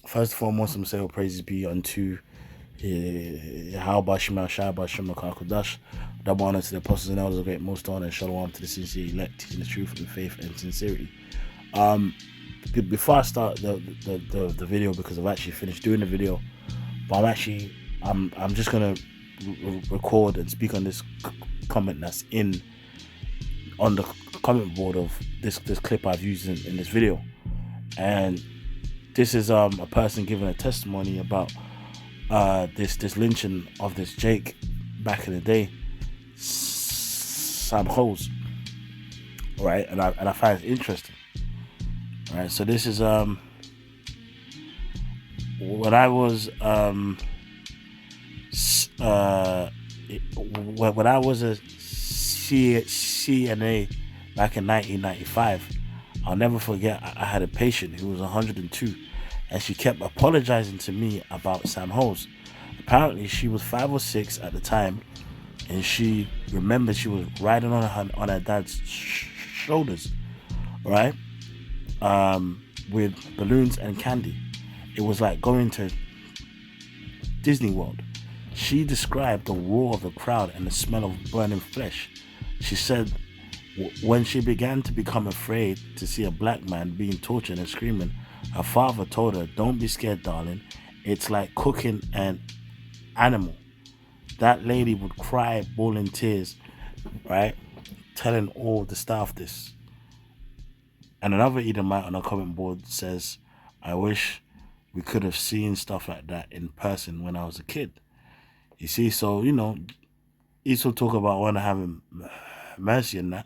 First and foremost, I'm saying all praises be unto how Bashima Shai Bashima Kakudash. Double honor to the apostles and elders of great most honor and shalom to the sincere elect, teaching the truth and faith and sincerity. Before I start the video, because I've actually finished doing the video, but I'm just gonna record and speak on this comment that's on the comment board of this clip I've used in this video. And this is a person giving a testimony about this lynching of this Jake back in the day, Sam Hose, right? And I find it interesting, right? So this is when I was a CNA back in 1995. I'll never forget, I had a patient who was 102, and she kept apologizing to me about Sam Hose. Apparently, she was 5 or 6 at the time, and she remembered she was riding on her dad's shoulders, right? With balloons and candy. It was like going to Disney World. She described the roar of the crowd and the smell of burning flesh. She said when she began to become afraid to see a black man being tortured and screaming, her father told her, "Don't be scared, darling. It's like cooking an animal." That lady would cry, bawling tears, right? Telling all the staff this. And another Edomite on a comment board says, "I wish we could have seen stuff like that in person when I was a kid." You see, so, Esau talk about one having mercy and that.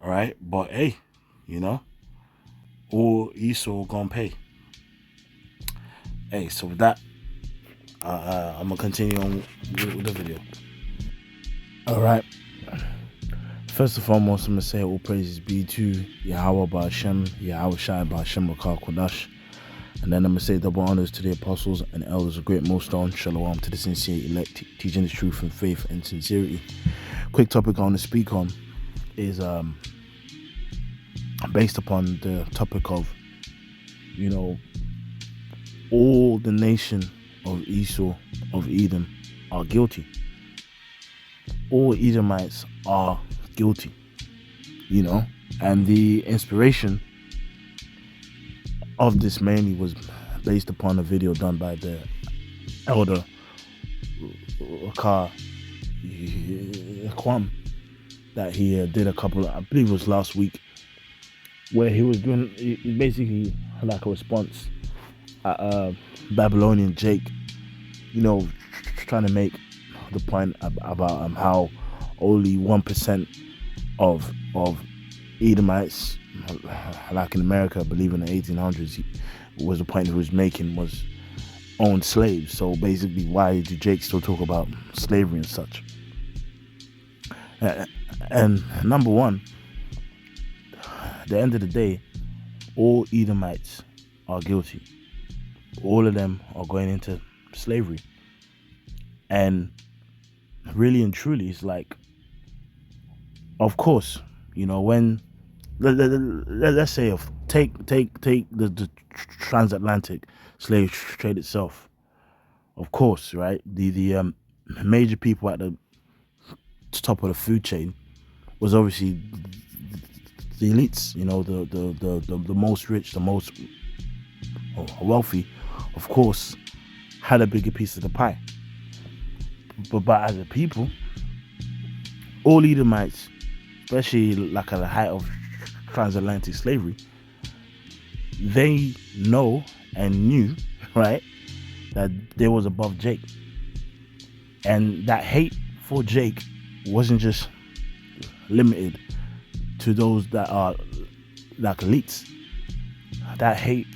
All right, but hey, all Esau gonna pay. Hey, so with that, I'm gonna continue on with the video. All right. First and foremost, I'm gonna say all praises be to Yahweh Ba'Shem, Yahweh Shai Ba'Shem Rakal Kodash. And then I'm gonna say double honors to the apostles and elders of great millstone. Shalom to the sincere elect, teaching the truth and faith and sincerity. Quick topic I want to speak on is based upon the topic of, all the nation of Esau, of Edom, are guilty. All Edomites are guilty, and the inspiration of this mainly was based upon a video done by the elder Kwam that he did I believe it was last week, where he was doing basically like a response at Babylonian Jake, trying to make the point about how only 1% of Edomites, like in America, I believe in the 1800s, was the point he was making, was owned slaves. So basically, why do Jake still talk about slavery and such? And number one, at the end of the day, all Edomites are guilty. All of them are going into slavery. And really and truly, it's like, of course, when let's say take the transatlantic slave trade itself. Of course, right? The major people at the top of the food chain was obviously the elites. The most rich, the most wealthy, of course, had a bigger piece of the pie. But as a people, all Edomites, especially like at the height of transatlantic slavery, they know and knew, right, that they was above Jake. And that hate for Jake wasn't just limited to those that are like elites. That hate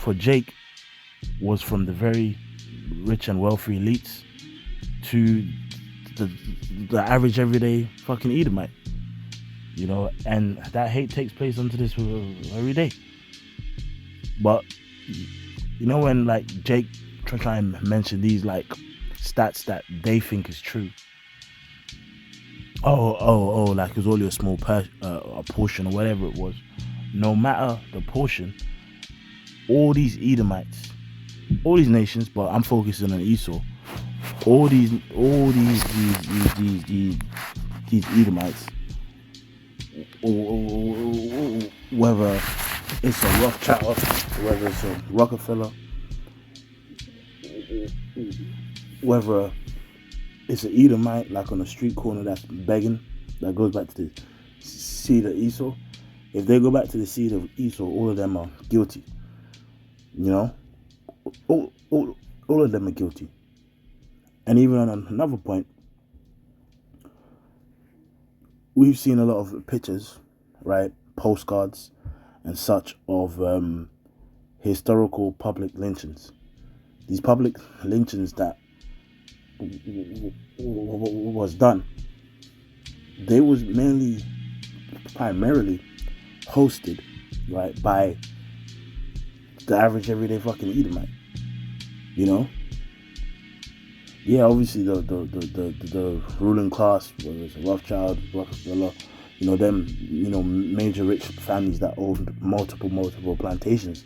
for Jake was from the very rich and wealthy elites to the average everyday fucking Edomite, and that hate takes place unto this every day. But when like Jake try and mention these like stats that they think is true, like it was only a small a portion or whatever it was. No matter the portion, all these Edomites, all these nations, but I'm focusing on Esau. All these Edomites, whether it's a Rothschild, whether it's a Rockefeller, whether it's an Edomite like on a street corner that's begging, that goes back to the seed of Esau. If they go back to the seed of Esau, all of them are guilty. You know, all of them are guilty. And even on another point, we've seen a lot of pictures, right, postcards and such of historical public lynchings. These public lynchings that was done, they was primarily hosted, right, by the average everyday fucking Edomite. You know? Yeah, obviously the ruling class, whether it's a Rothschild, Rockefeller, you know, them, you know, major rich families that owned multiple plantations.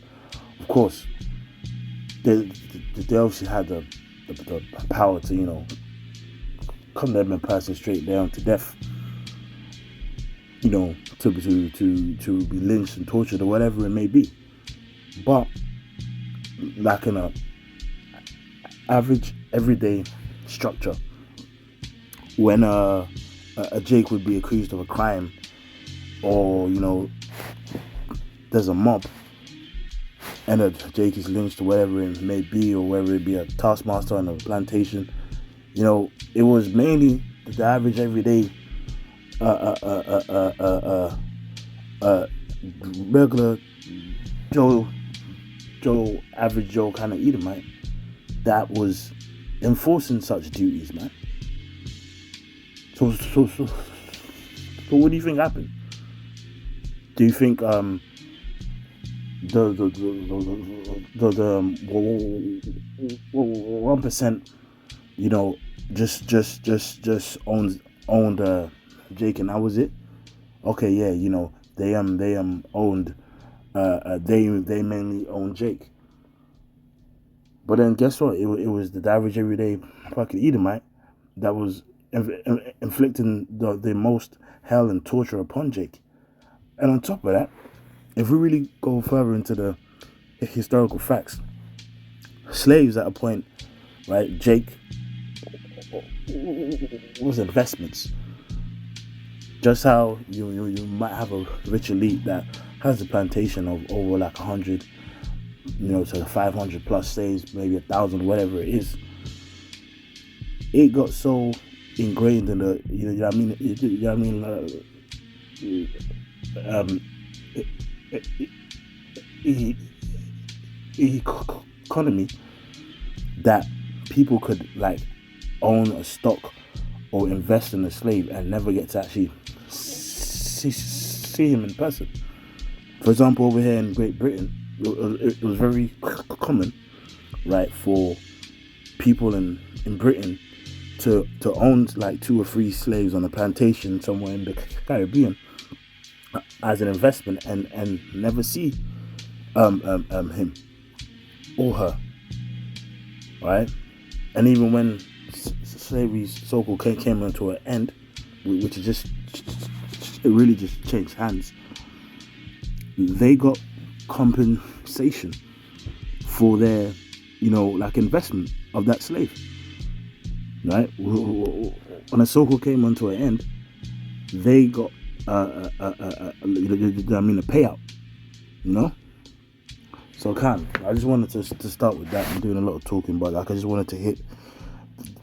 Of course, they obviously had the power to, you know, condemn a person straight down to death, you know, to be lynched and tortured or whatever it may be. But like in a average everyday structure, when a Jake would be accused of a crime, or, you know, there's a mob and a Jake is lynched or whatever it may be, or whether it be a taskmaster on a plantation, you know, it was mainly the average everyday regular average Joe kind of Edomite that was enforcing such duties, man. So what do you think happened? Do you think the 1%, you know, just owned Jake, and that was it? Okay, yeah, you know, they owned they mainly owned Jake. But then guess what? It was the average everyday fucking Edomite that was inflicting the most hell and torture upon Jake. And on top of that, if we really go further into the historical facts, slaves at a point, right, Jake was investments. Just how you might have a rich elite that has a plantation of over like 100, you know, to 500 plus slaves, maybe 1,000, whatever it is. It got so ingrained in the, you know what I mean? Economy that people could like own a stock or invest in a slave and never get to actually see him in person. For example, over here in Great Britain, it was very common, right, for people in Britain to own like 2 or 3 slaves on a plantation somewhere in the Caribbean as an investment and never see him or her, right? And even when slavery's so-called came into an end, which is just, it really just changed hands, they got compensation for their, you know, like investment of that slave, right? When a so-called came onto an end, they got a payout, you know. So I just wanted to start with that. I'm doing a lot of talking, but like I just wanted to hit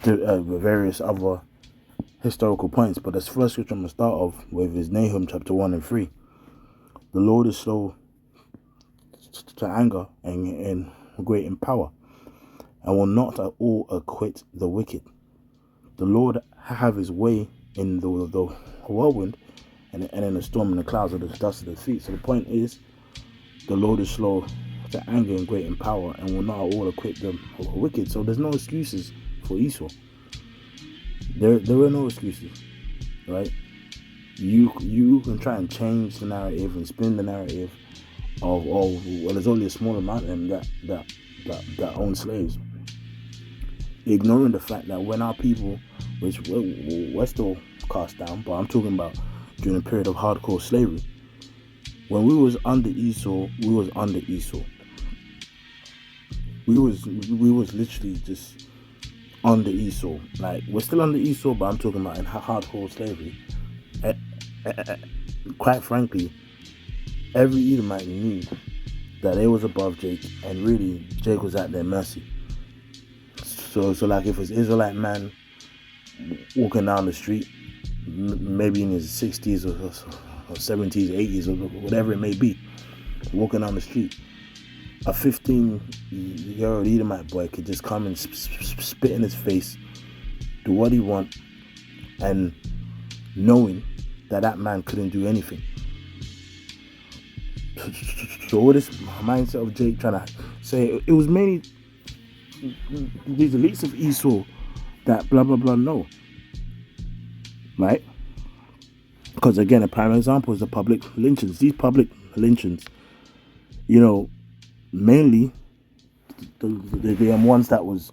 the various other historical points. But the first scripture I'm gonna start off with is Nahum chapter 1 and 3. The Lord is slow to anger and great in power, and will not at all acquit the wicked. The Lord have his way in the whirlwind and in the storm and the clouds of the dust of the feet. So the point is, the Lord is slow to anger and great in power, and will not at all acquit the wicked. So there's no excuses for Esau. There are no excuses, right? You can try and change the narrative and spin the narrative well, there's only a small amount of them that own slaves, ignoring the fact that when our people, which we're still cast down, but I'm talking about during a period of hardcore slavery, when we was under Esau, we was under Esau. We was literally just under Esau. Like, we're still under Esau, but I'm talking about in hardcore slavery. Quite frankly, every Edomite knew that they was above Jake, and really Jake was at their mercy. So like, if it's Israelite man walking down the street, maybe in his 60s or 70s, 80s, or whatever it may be, walking down the street, a 15-year-old Edomite boy could just come and spit in his face, do what he want, and knowing that man couldn't do anything. So all this mindset of Jake trying to say it was mainly these elites of Esau that blah blah blah, no, right? Because again, a prime example is the public lynchings. These public lynchings, mainly the ones that was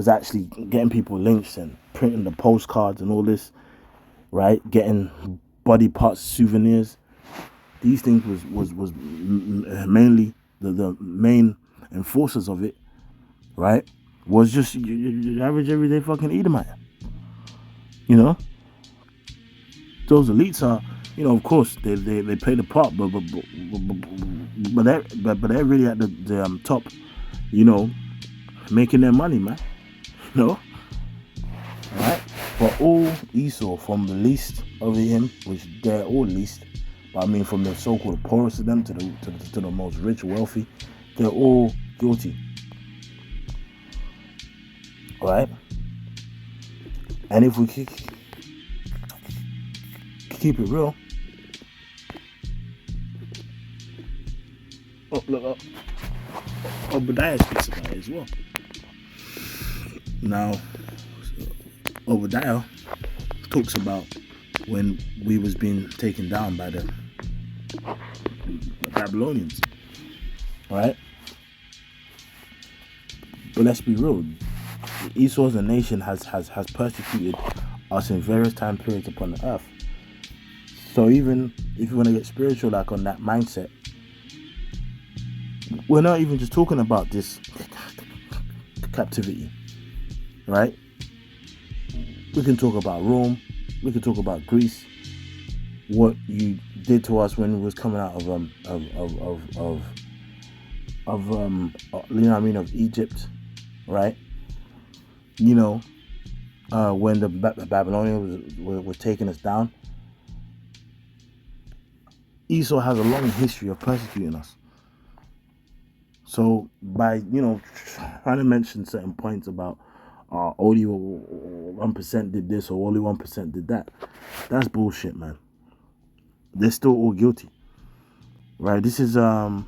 actually getting people lynched and printing the postcards and all this, right? Getting body parts souvenirs. These things was mainly the main enforcers of it, right? Was just your average everyday fucking Edomite. Those elites are, of course they play the part, but they're really at the top, making their money, man. Right? But all Esau, from the least of him, which they're all least, but I mean from the so-called poorest of them to the most rich, wealthy, they're all guilty. Right? And if we keep it real, look, Obadiah speaks about it as well. Now, Obadiah talks about when we was being taken down by the Babylonians, right? But let's be real, Esau as a nation has persecuted us in various time periods upon the earth. So even if you want to get spiritual, like on that mindset, we're not even just talking about this captivity, right? We can talk about Rome, we can talk about Greece, what you did to us when we was coming out of Egypt, right? When the Babylonians were taking us down. Esau has a long history of persecuting us. So by trying to mention certain points about only 1% did this or only 1% did that, that's bullshit, man. They're still all guilty, right? This is Obadiah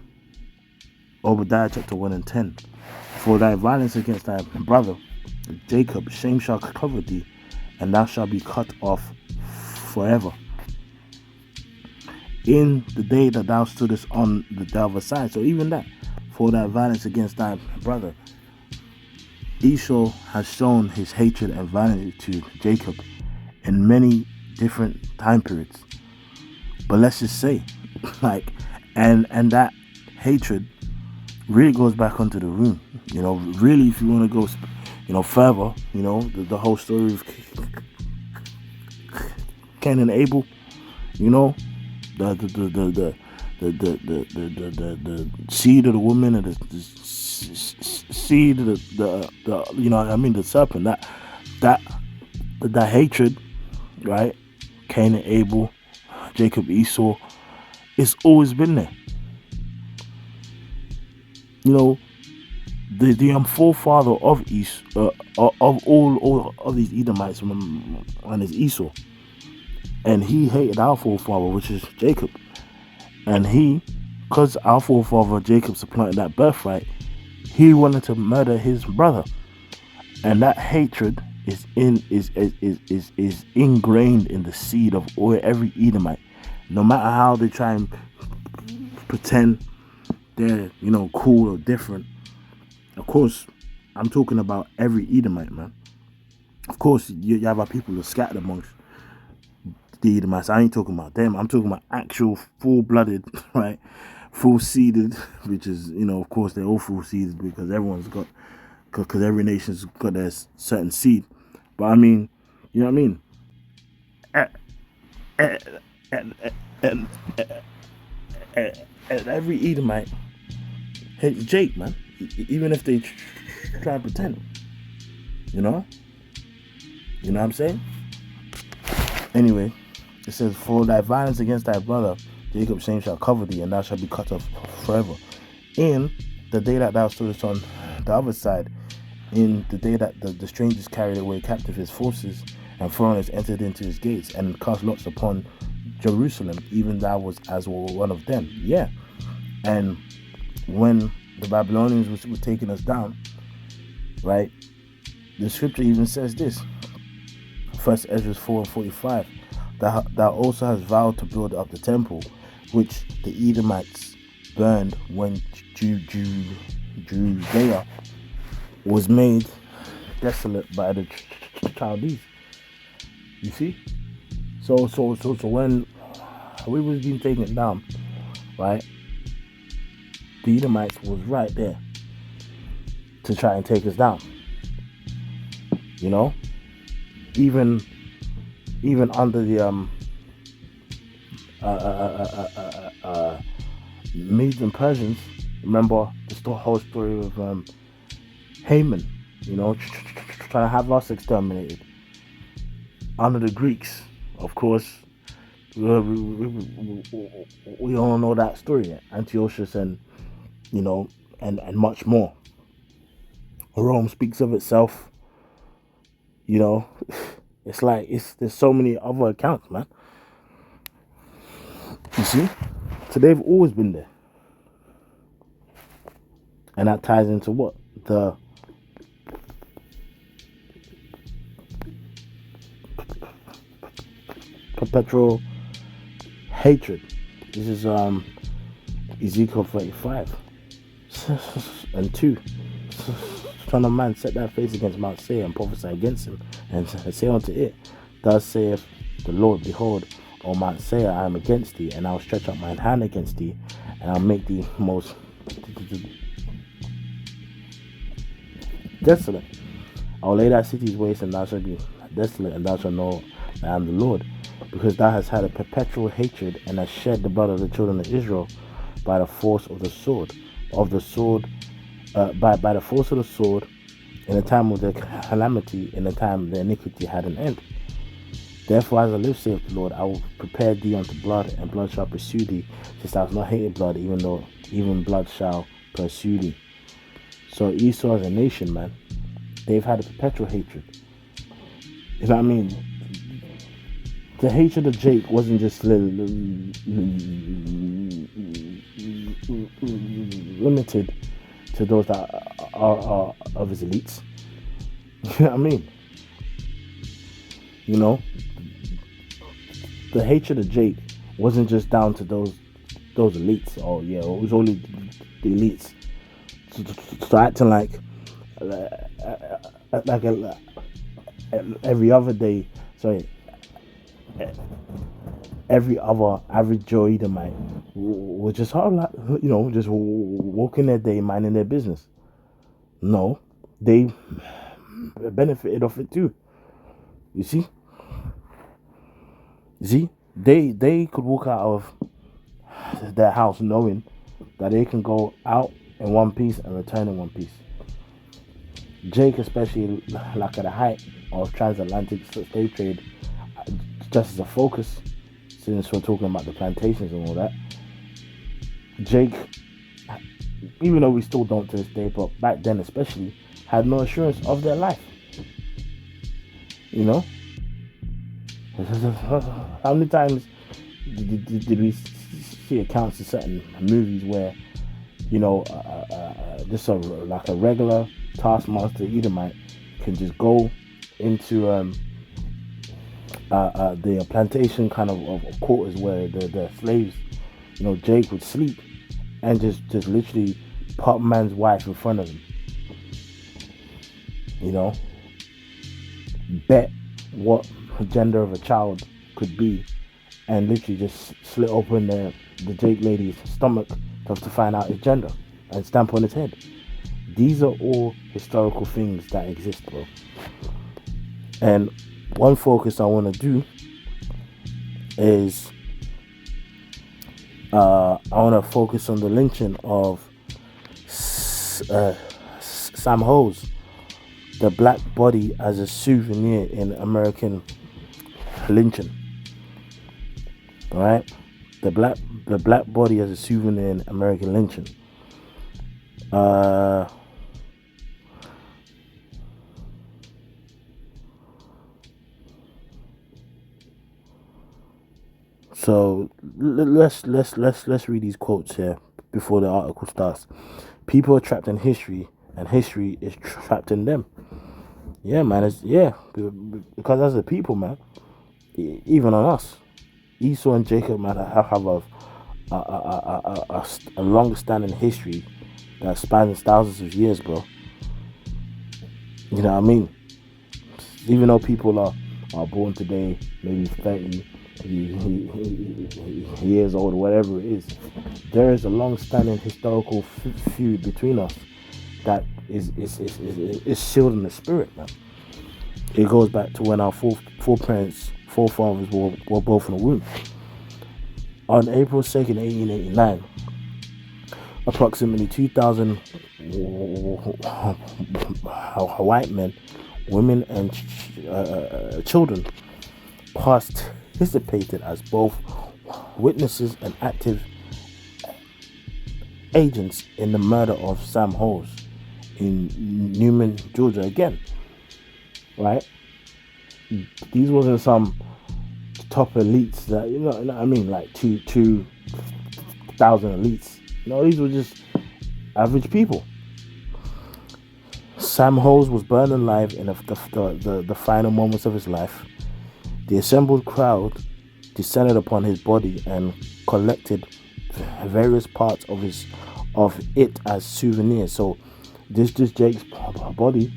chapter 1 and 10. For thy violence against thy brother Jacob, shame shall cover thee, and thou shalt be cut off forever. In the day that thou stoodest on the other side. So even that, for thy violence against thy brother, Esau has shown his hatred and violence to Jacob in many different time periods. But let's just say, and that hatred really goes back onto the room. Really, if you want to go, further, the whole story of Cain and Abel, the seed of the woman and the seed of the serpent, that hatred, right? Cain and Abel, Jacob, Esau, it's always been there. The forefather of of all of these Edomites and is Esau. And he hated our forefather, which is Jacob. And because our forefather Jacob supplanted that birthright, he wanted to murder his brother. And that hatred is ingrained in the seed of every Edomite. No matter how they try and pretend they're, cool or different. Of course, I'm talking about every Edomite, man. Of course, you have our people who are scattered amongst the Edomites. I ain't talking about them. I'm talking about actual full-blooded, right? Full-seeded, which is, of course, they're all full-seeded because because every nation's got their certain seed. But I mean, you know what I mean? And every Edomite hates Jake, man. Even if they try to pretend. You know? You know what I'm saying? Anyway, it says, for thy violence against thy brother, Jacob's shame shall cover thee, and thou shalt be cut off forever. In the day that thou stoodest on the other side, in the day that the strangers carried away captive his forces, and foreigners entered into his gates, and cast lots upon Jerusalem, even thou was as one of them. Yeah. And when the Babylonians were taking us down, right, the scripture even says this, 1 Ezra 4:45, thou also hast vowed to build up the temple, which the Edomites burned when Judea was made desolate by the Chaldees. You see? So when we was being taken down, right, the Edomites was right there to try and take us down. You know? Even under the Medes and Persians, remember the whole story of Haman, trying to have us exterminated. Under the Greeks, of course, we all know that story, Antiochus and much more. Rome speaks of itself. It's like there's so many other accounts, man. You see, so they've always been there, and that ties into what the perpetual hatred. This is Ezekiel 35 and 2. Son of man, set thy face against Mount Seir and prophesy against him, and say unto it, thus saith the Lord, behold, O Mount Seir, I am against thee, and I will stretch out mine hand against thee, and I'll make thee most desolate. I will lay thy cities waste, and thou shalt be desolate, and thou shalt know that I am the Lord, because thou hast had a perpetual hatred, and hast shed the blood of the children of Israel by the force of the sword, by the force of the sword, in the time of their calamity, in the time their iniquity had an end. Therefore, as I live, saith the Lord, I will prepare thee unto blood, and blood shall pursue thee, since thou hast not hated blood, even blood shall pursue thee. So Esau as a nation, man, they've had a perpetual hatred. You know what I mean? The hatred of Jake wasn't just limited to those that are of his elites. You know what I mean? The hatred of Jake wasn't just down to those elites. Oh yeah, it was only the elites. So acting like every other day. Sorry. Every other average Joe Edomite was just just walking their day, minding their business. No, they benefited off it too. You see, they could walk out of their house knowing that they can go out in one piece and return in one piece. Jake, especially, like at the height of transatlantic slave trade, just as a focus, since we're talking about the plantations and all that, Jake, even though we still don't to this day, but back then especially, had no assurance of their life. How many times did we see accounts of certain movies where, just like a regular taskmaster Edomite can just go into the plantation kind of quarters where the slaves, Jake would sleep, and just literally pop man's wife in front of him. You know, bet what the gender of a child could be, and literally just slit open the Jake lady's stomach to find out his gender and stamp on his head. These are all historical things that exist, bro. And one focus I want to do is I want to focus on the lynching of Sam Hose, the black body as a souvenir in American lynching. All right, the black body as a souvenir in American lynching. So let's read these quotes here before the article starts. People are trapped in history, and history is trapped in them. Yeah, man. Because as a people, man, even on us, Esau and Jacob, man, have a long-standing history that spans thousands of years, bro. You know what I mean? Even though people are born today, maybe 30 years old, whatever it is, there is a long-standing historical feud between us that is sealed in the spirit, man. It goes back to when our forefathers were both in the womb. On April 2nd, 1889, approximately 2,000 white men, women, and children participated as both witnesses and active agents in the murder of Sam Hose in Newman, Georgia. Again, right? These wasn't some top elites that you know what I mean, like 2,000 elites. No, these were just average people. Sam Hose was burned alive in the final moments of his life. The assembled crowd descended upon his body and collected various parts of it as souvenirs. So this Jake's body,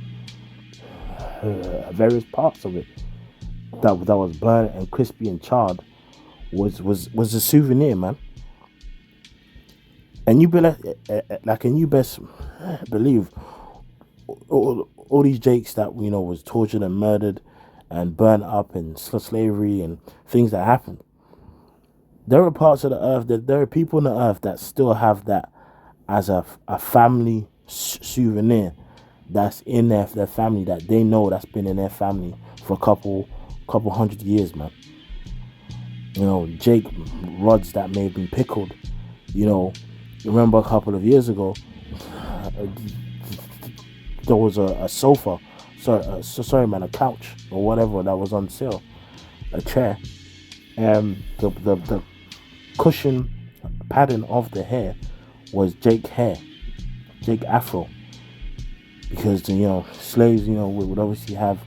various parts of it that was burnt and crispy and charred was a souvenir, man. And you and you best believe all these Jakes that was tortured and murdered and burnt up in slavery and things that happened. There are parts of the earth that there are people on the earth that still have that as a family souvenir that's in their family, that they know that's been in their family for a couple hundred years, man. Jake rods that may have been pickled. Remember a couple of years ago, there was a sofa, a couch or whatever that was on sale, a chair, and the cushion pattern of the hair was Jake hair, Jake Afro, because slaves would obviously have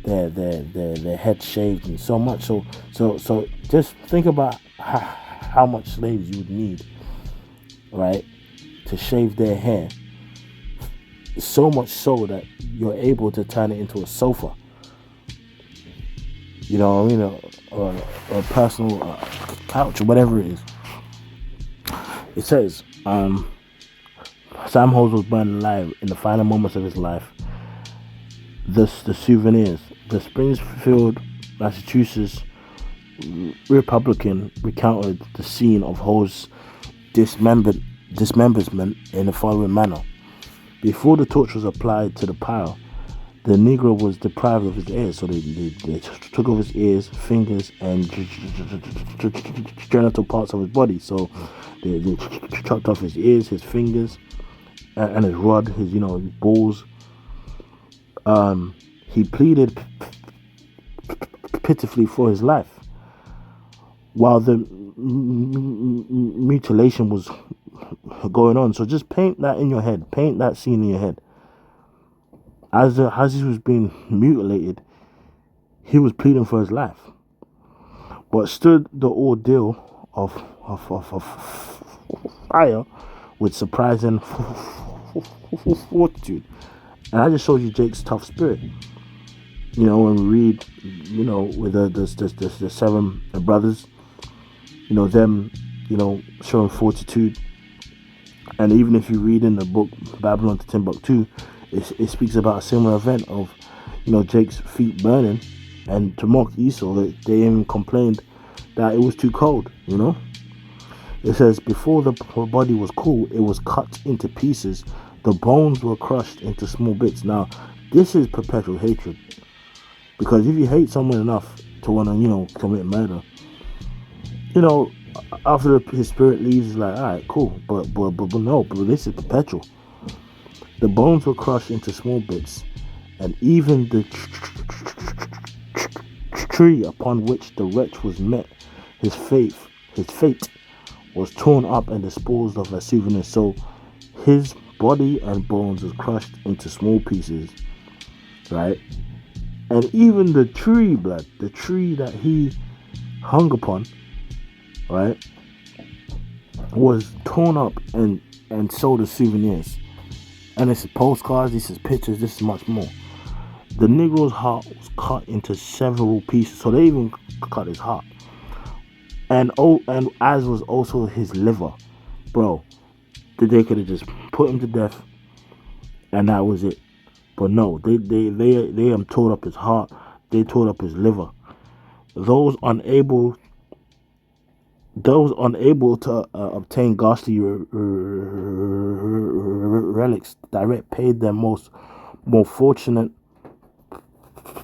their head shaved and so much. So just think about how much slaves you would need, right, to shave their hair. So much so that you're able to turn it into a sofa. You know what I mean? Or a personal couch or whatever it is. It says, Sam Hose was burned alive in the final moments of his life. The souvenirs. The Springfield, Massachusetts Republican recounted the scene of Hose's dismemberment in the following manner. Before the torch was applied to the pile, the Negro was deprived of his ears, so they took off his ears, fingers, and genital parts of his body. So they chopped off his ears, his fingers, and his rod, his balls. He pleaded pitifully for his life, while the mutilation was going on. So just paint that in your head. Paint that scene in your head. As he was being mutilated, he was pleading for his life, but stood the ordeal of fire with surprising fortitude. And that just shows you Jake's tough spirit. When we read, with the seven brothers, them, showing fortitude. And even if you read in the book Babylon to Timbuktu, it speaks about a similar event of, Jake's feet burning, and to mock Esau, they even complained that it was too cold. It says, before the body was cool, it was cut into pieces. The bones were crushed into small bits. Now, this is perpetual hatred. Because if you hate someone enough to want to, commit murder, after his spirit leaves, it's like, all right, cool. But no, this is perpetual. The bones were crushed into small bits, and even the tree upon which the wretch was met, his fate was torn up and disposed of as souvenirs. So his body and bones was crushed into small pieces, right? And even the tree that he hung upon, right, was torn up and sold as souvenirs. And this is postcards, this is pictures, this is much more. The Negro's heart was cut into several pieces, so they even cut his heart. And as was also his liver. Bro, they could have just put him to death and that was it. But no, they tore up his heart, they tore up his liver. Those unable to obtain ghastly relics direct paid their more fortunate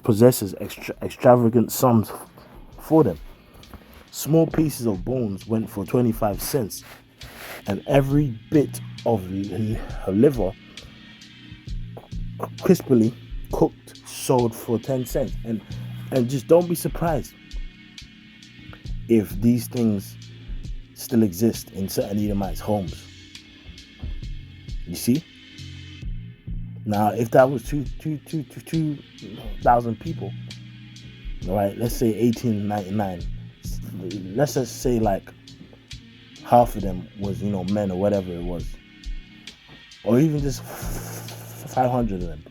possessors extravagant sums for them. Small pieces of bones went for 25 cents, and every bit of liver, crisply cooked, sold for 10 cents. And just don't be surprised if these things still exist in certain Edomites' homes. You see? Now, if that was 2,000 people, all right, let's say 1899, let's just say like half of them was, men or whatever it was, or even just 500 of them.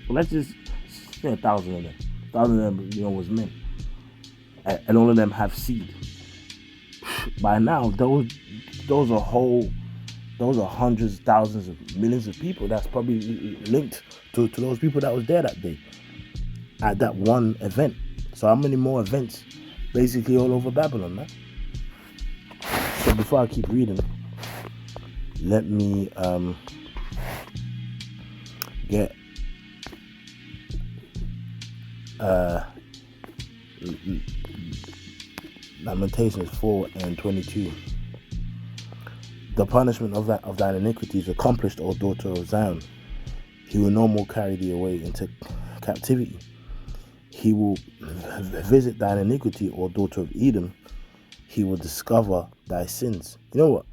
Let's just say 1,000 of them. 1,000 of them, was men, and all of them have seed. By now, those are hundreds, thousands of millions of people that's probably linked to those people that was there that day at that one event. So how many more events basically all over Babylon, man? So before I keep reading, let me get Lamentations 4 and 22. The punishment of thine iniquity is accomplished, O daughter of Zion. He will no more carry thee away into captivity. He will visit thine iniquity, O daughter of Edom. He will discover thy sins. You know what?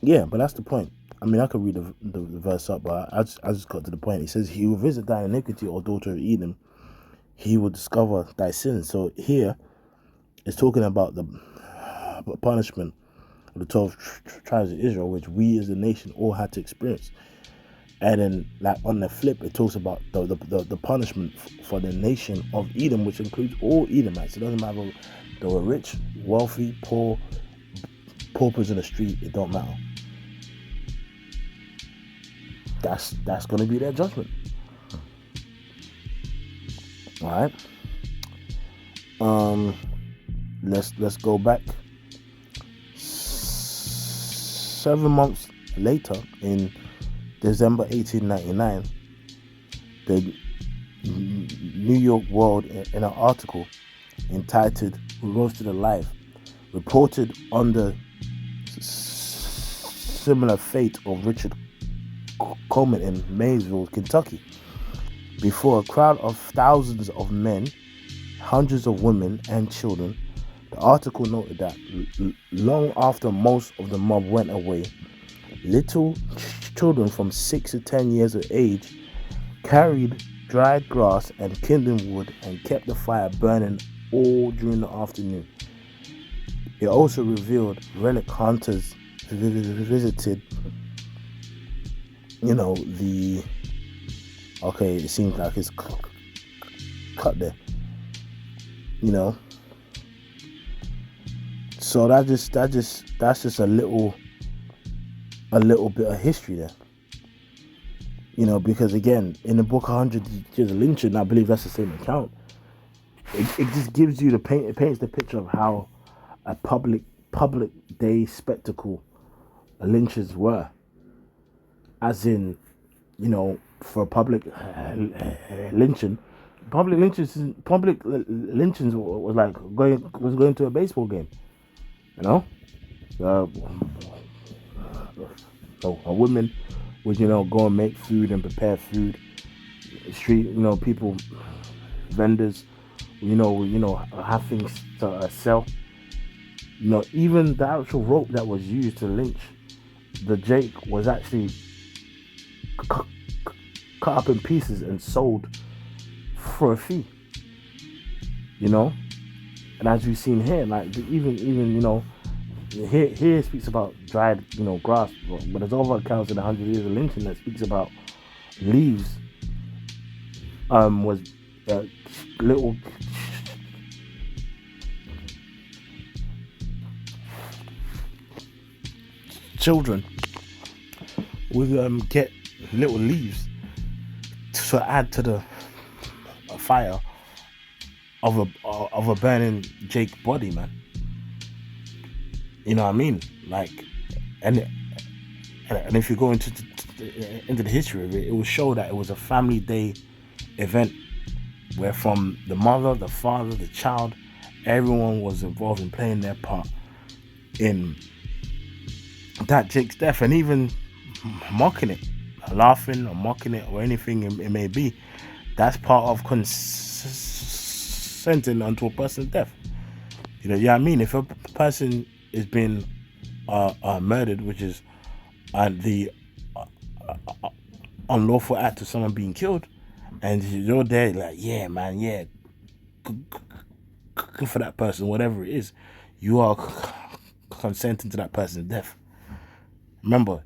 Yeah, but that's the point. I mean, I could read the verse up, but I just got to the point. It says, he will visit thy iniquity, O daughter of Edom. He will discover thy sins. So here, it's talking about the punishment of the 12 tribes of Israel, which we as a nation all had to experience. And then, like on the flip, it talks about the punishment for the nation of Edom, which includes all Edomites. It doesn't matter if they were rich, wealthy, poor, paupers in the street. It don't matter. That's going to be their judgment. All right. Let's go back. 7 months later, in December 1899, the New York World, in an article entitled "Roasted Alive," reported on the similar fate of Richard Coleman in Maysville, Kentucky. Before a crowd of thousands of men, hundreds of women and children, the article noted that long after most of the mob went away, little children from 6 to 10 years of age carried dried grass and kindling wood and kept the fire burning all during the afternoon. It also revealed relic hunters visited, it seems like it's cut there, so that's just a little bit of history there, because again, in the book 100 Years of Lynching, I believe that's the same account. It just gives you it paints the picture of how a public day spectacle lynches were, as in, for a lynching, public lynchings was like going to a baseball game, uh, so a woman would go and make food and prepare food. Street people, vendors, have things to sell. Even the actual rope that was used to lynch the Jake was actually cut up in pieces and sold for a fee. And as we've seen here, like even here it speaks about dried grass, but there's other accounts in the 100 Years of Lynching that speaks about leaves. Was little children would get little leaves to add to the fire of a burning Jake body, man. You know what I mean? Like, and if you go into the history of it, it will show that it was a family day event where from the mother, the father, the child, everyone was involved in playing their part in that Jake's death, and even mocking it, laughing or mocking it or anything it may be. That's part of consenting unto a person's death. Yeah, what I mean? If a person is being murdered, which is the unlawful act of someone being killed, and you're there like, yeah, man, yeah, good for that person, whatever it is, you are consenting to that person's death. Remember,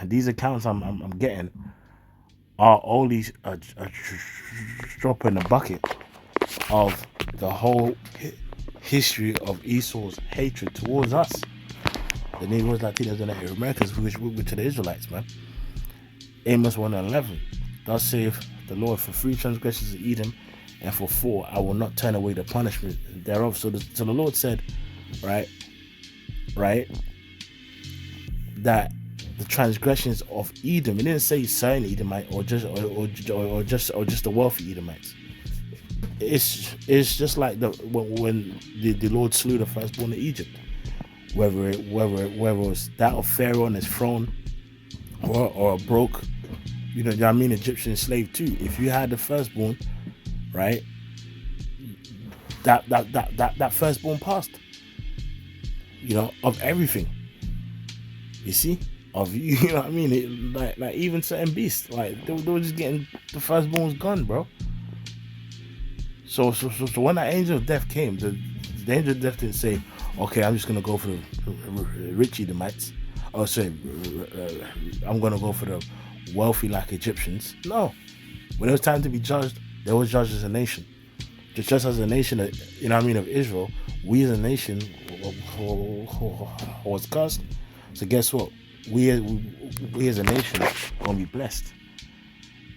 these accounts I'm getting are only a drop in the bucket of the whole history of Esau's hatred towards us, the Negroes, Latinos, and Native Americans, which to the Israelites, man. Amos 1:11, thus saith the Lord, for 3 transgressions of Edom, and for 4 I will not turn away the punishment thereof. So the Lord said, right, that the transgressions of Edom, it didn't say certain Edomite or just the wealthy Edomites. It's just like when the Lord slew the firstborn of Egypt, whether it was that of Pharaoh on his throne, or a broke, Egyptian slave too. If you had the firstborn, right, that firstborn passed, of everything. You see, of what I mean? Like even certain beasts, like they were just getting the firstborn's gone, bro. So when that angel of death came, the angel of death didn't say, okay, I'm just gonna go for the rich Edomites. Oh, sorry, I'm gonna go for the wealthy like Egyptians. No, when it was time to be judged, they was judged as a nation. Just as a nation, of Israel, we as a nation was cursed. So guess what? We as a nation are gonna be blessed.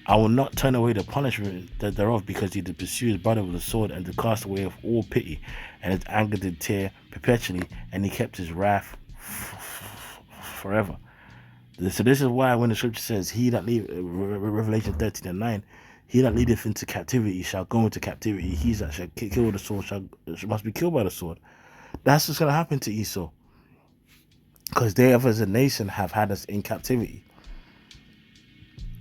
I will not turn away the punishment thereof, because he did pursue his brother with a sword, and did cast away of all pity, and his anger did tear perpetually, and he kept his wrath forever. So this is why when the scripture says, he that lead, Revelation 13:9, he that leadeth into captivity shall go into captivity, he that shall kill the sword must be killed by the sword. That's what's going to happen to Esau, because they as a nation have had us in captivity,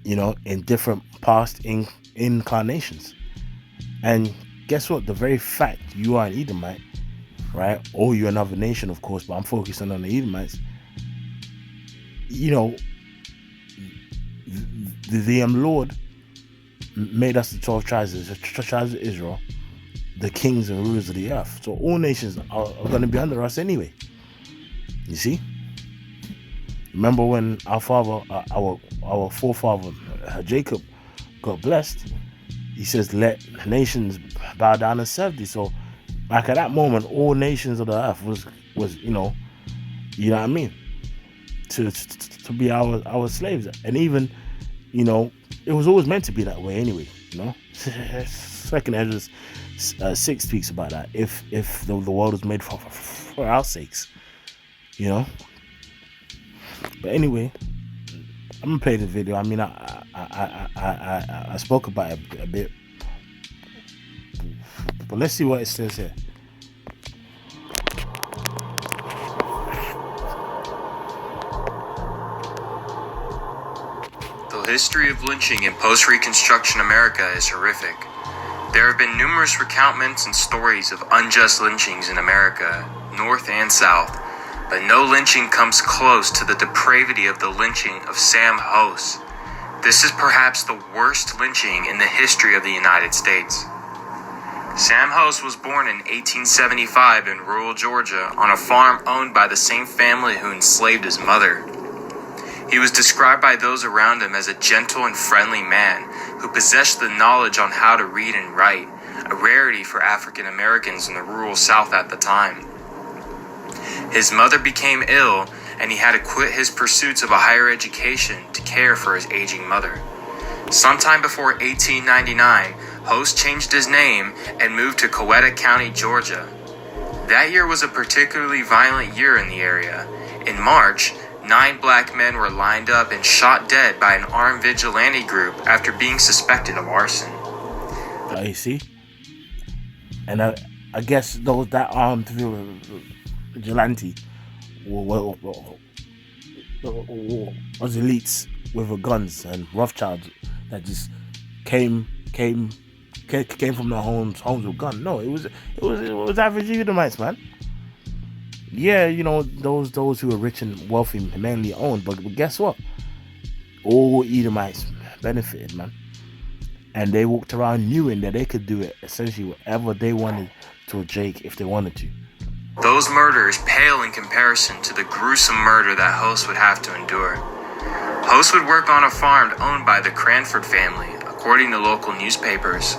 in different past incarnations. And guess what? The very fact you are an Edomite, right, or you're another nation, of course, but I'm focusing on the Edomites, the Lord made us the 12 tribes of Israel. the kings and rulers of the earth. So all nations are going to be under us anyway. You see? Remember when our father, our forefather Jacob got blessed? He says, "Let nations bow down and serve thee." So, like at that moment, all nations of the earth was you know what I mean, to be our slaves, and even it was always meant to be that way anyway. Second Ezra 6 speaks about that. If the world was made for our sakes, But anyway, I'm gonna play the video. I mean, I spoke about it a bit, but let's see what it says here. The history of lynching in post-Reconstruction America is horrific. There have been numerous recounts and stories of unjust lynchings in America, North and South, but no lynching comes close to the depravity of the lynching of Sam House. This is perhaps the worst lynching in the history of the United States. Sam House was born in 1875 in rural Georgia on a farm owned by the same family who enslaved his mother. He was described by those around him as a gentle and friendly man who possessed the knowledge on how to read and write, a rarity for African Americans in the rural South at the time. His mother became ill, and he had to quit his pursuits of a higher education to care for his aging mother. Sometime before 1899, Host changed his name and moved to Coweta County, Georgia. That year was a particularly violent year in the area. In March, 9 black men were lined up and shot dead by an armed vigilante group after being suspected of arson. You see? And I guess that armed vigilante was elites with guns and Rothschilds that just came from their homes with guns. No, it was average Edomites, man. Yeah, those who are rich and wealthy mainly owned, but guess what? All Edomites benefited, man. And they walked around knowing that they could do it essentially whatever they wanted to Jake if they wanted to. Those murders pale in comparison to the gruesome murder that Host would have to endure. Host would work on a farm owned by the Cranford family, according to local newspapers.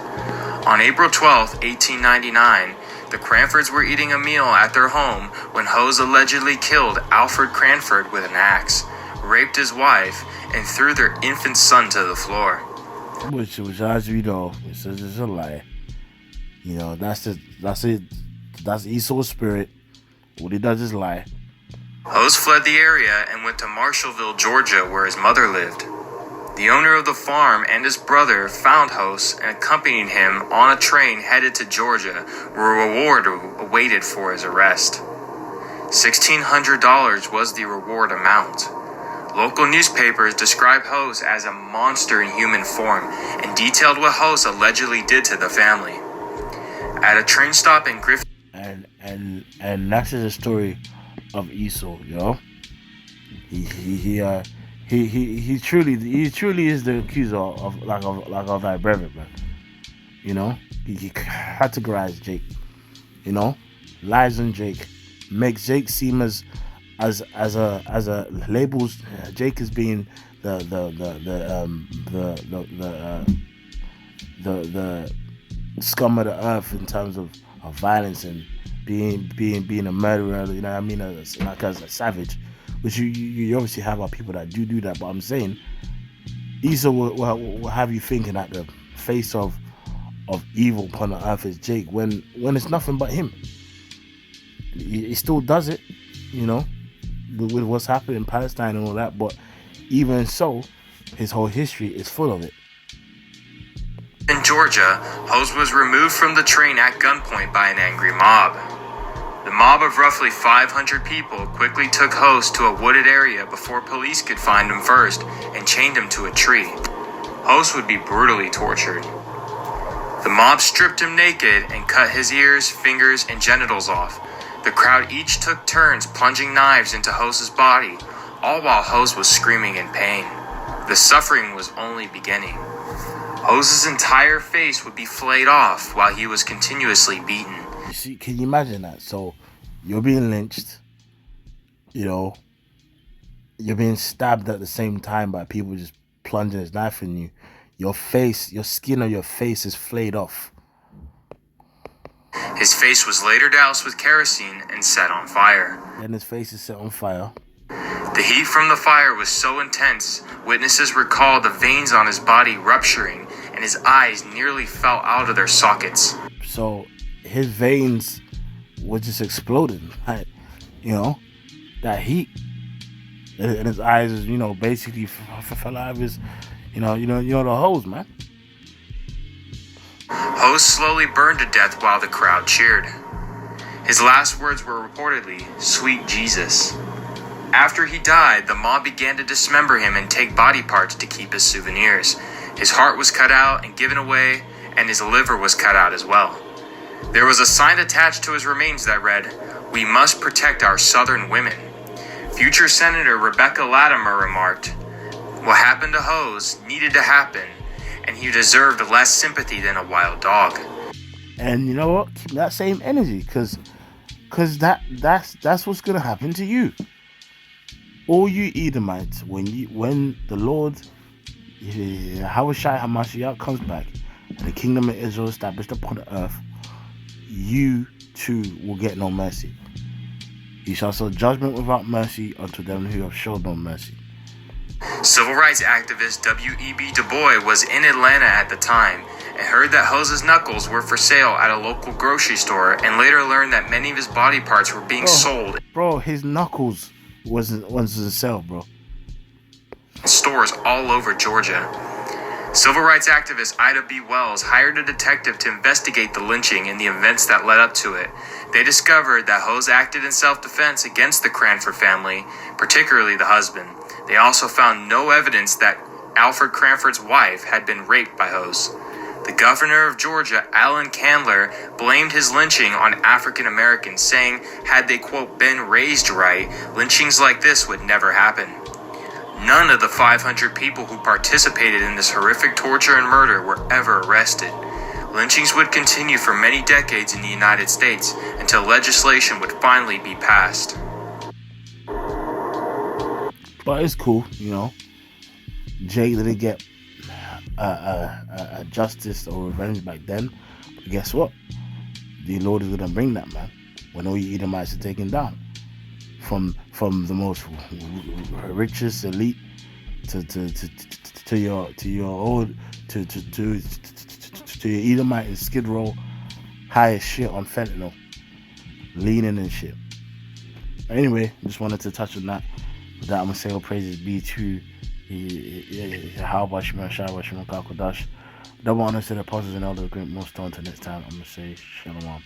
On April 12, 1899, the Cranfords were eating a meal at their home when Host allegedly killed Alfred Cranford with an axe, raped his wife, and threw their infant son to the floor. Which as we know, it's a lie. That's Esau's spirit. What he does is lie. Host fled the area and went to Marshallville, Georgia, where his mother lived. The owner of the farm and his brother found Host and accompanied him on a train headed to Georgia, where a reward awaited for his arrest. $1,600 was the reward amount. Local newspapers described Host as a monster in human form and detailed what Host allegedly did to the family. At a train stop in Griffin, and that's just a story of Esau, He truly is the accuser of thy brethren, man. He categorized Jake. Lies on Jake, makes Jake seem as a labels Jake as being the scum of the earth in terms of violence and being a murderer. As a savage. Which you obviously have our people that do that, but I'm saying Esau will have you thinking that the face of evil upon the earth is Jake when it's nothing but him. He still does it, with what's happening in Palestine and all that, but even so, his whole history is full of it. In Georgia, Host was removed from the train at gunpoint by an angry mob. The mob of roughly 500 people quickly took Host to a wooded area before police could find him first and chained him to a tree. Host would be brutally tortured. The mob stripped him naked and cut his ears, fingers, and genitals off. The crowd each took turns plunging knives into Host's body, all while Host was screaming in pain. The suffering was only beginning. Hose's entire face would be flayed off while he was continuously beaten. You see, can you imagine that? So you're being lynched, you know, you're being stabbed at the same time by people just plunging his knife in you. Your face, your skin on your face is flayed off. His face was later doused with kerosene and set on fire. Then his face is set on fire. The heat from the fire was so intense, witnesses recall the veins on his body rupturing and his eyes nearly fell out of their sockets. So his veins were just exploding, like, you know, that heat. And his eyes, you know, basically fell out of his, you know the hose, man. Hose slowly burned to death while the crowd cheered. His last words were reportedly, "Sweet Jesus." After he died, the mob began to dismember him and take body parts to keep as souvenirs. His heart was cut out and given away, and his liver was cut out as well. There was a sign attached to his remains that read, "We must protect our Southern women." Future Senator Rebecca Latimer remarked, "What happened to Hose needed to happen, and he deserved less sympathy than a wild dog." And you know what? Keep that same energy, because that's what's gonna happen to you. All you Edomites, when the Lord Yahushua HaMashiach comes back and the kingdom of Israel is established upon the earth, you too will get no mercy. He shall show judgment without mercy unto them who have showed no mercy. Civil rights activist W.E.B. Du Bois was in Atlanta at the time and heard that Hose's knuckles were for sale at a local grocery store, and later learned that many of his body parts were being sold. Bro, his knuckles wasn't on sale, bro. In stores all over Georgia. Civil rights activist Ida B. Wells hired a detective to investigate the lynching and the events that led up to it. They discovered that Hose acted in self-defense against the Cranford family, particularly the husband. They also found no evidence that Alfred Cranford's wife had been raped by Hose. The governor of Georgia, Allen Candler, blamed his lynching on African Americans, saying had they, quote, been raised right, lynchings like this would never happen. None of the 500 people who participated in this horrific torture and murder were ever arrested. Lynchings would continue for many decades in the United States until legislation would finally be passed. But it's cool, you know. Jake didn't get a justice or revenge back then. But guess what? The Lord is gonna bring that, man. When all you Edomites are taken down, from the most richest elite to your Edomite and Skid Row, high as shit on fentanyl, leaning and shit. Anyway, just wanted to touch on that. With that, I'm gonna say all praises be to how about Shimon Shai, Shimon Kakodash. Double honors to the apostles and all the great most until next time. I'm gonna say shalom.